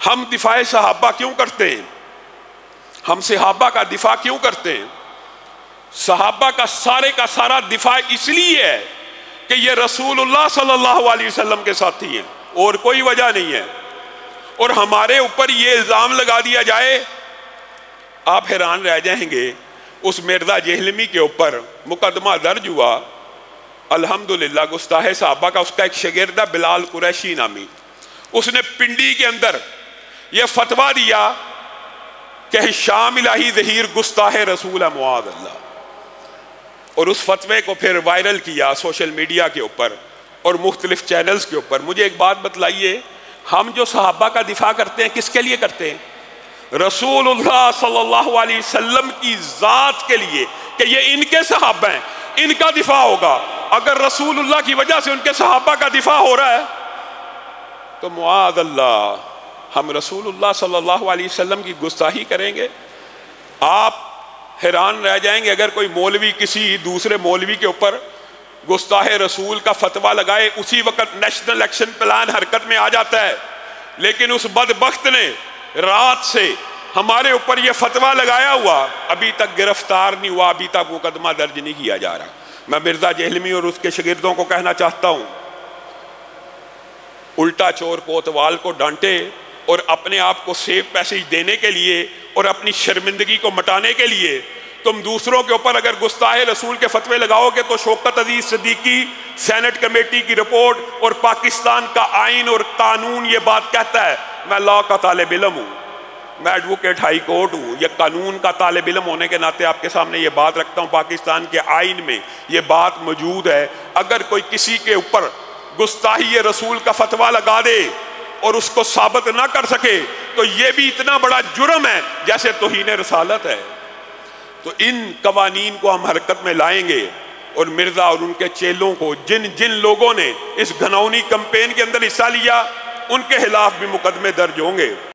ہم دفاع صحابہ کیوں کرتے ہیں؟ ہم صحابہ کا دفاع کیوں کرتے ہیں؟ صحابہ کا سارا دفاع اس لیے ہے کہ یہ رسول اللہ صلی اللہ علیہ وسلم کے ساتھی ہیں، اور کوئی وجہ نہیں ہے۔ اور ہمارے اوپر یہ الزام لگا دیا جائے، آپ حیران رہ جائیں گے۔ اس مرزا جہلمی کے اوپر مقدمہ درج ہوا، الحمدللہ گستاخ صحابہ کا، اس کا ایک شاگرد ہے بلال قریشی نامی، اس نے پنڈی کے اندر یہ فتویٰ دیا کہ شام الہی ظہیر گستاخ رسول ہے معاذ اللہ، اور اس فتوے کو پھر وائرل کیا سوشل میڈیا کے اوپر اور مختلف چینلز کے اوپر۔ مجھے ایک بات بتلائیے، ہم جو صحابہ کا دفاع کرتے ہیں کس کے لیے کرتے ہیں؟ رسول اللہ صلی اللہ علیہ وسلم کی ذات کے لیے، کہ یہ ان کے صحابہ ہیں، ان کا دفاع ہوگا۔ اگر رسول اللہ کی وجہ سے ان کے صحابہ کا دفاع ہو رہا ہے تو معاذ اللہ ہم رسول اللہ صلی اللہ علیہ وسلم کی گستاخی کریں گے؟ آپ حیران رہ جائیں گے اگر کوئی مولوی کسی دوسرے مولوی کے اوپر گستاخ رسول کا فتویٰ لگائے، اسی وقت نیشنل ایکشن پلان حرکت میں آ جاتا ہے، لیکن اس بدبخت نے رات سے ہمارے اوپر یہ فتویٰ لگایا ہوا، ابھی تک گرفتار نہیں ہوا، ابھی تک مقدمہ درج نہیں کیا جا رہا۔ میں مرزا جہلمی اور اس کے شاگردوں کو کہنا چاہتا ہوں، الٹا چور کوتوال کو ڈانٹے اور اپنے آپ کو سیف پیسیج دینے کے لیے اور اپنی شرمندگی کو مٹانے کے لیے تم دوسروں کے اوپر اگر گستاخ رسول کے فتوے لگاؤ گے تو شوکت عزیز صدیقی سینٹ کمیٹی کی رپورٹ اور پاکستان کا آئین اور قانون یہ بات کہتا ہے۔ میں لاء کا طالب علم ہوں، میں ایڈوکیٹ ہائی کورٹ ہوں، یہ قانون کا طالب علم ہونے کے ناطے آپ کے سامنے یہ بات رکھتا ہوں، پاکستان کے آئین میں یہ بات موجود ہے۔ اگر کوئی کسی کے اوپر گستاخی رسول کا فتویٰ لگا دے اور اس کو ثابت نہ کر سکے تو یہ بھی اتنا بڑا جرم ہے جیسے توہین رسالت ہے۔ تو ان قوانین کو ہم حرکت میں لائیں گے، اور مرزا اور ان کے چیلوں کو، جن لوگوں نے اس گھناؤنی کمپین کے اندر حصہ لیا، ان کے خلاف بھی مقدمے درج ہوں گے۔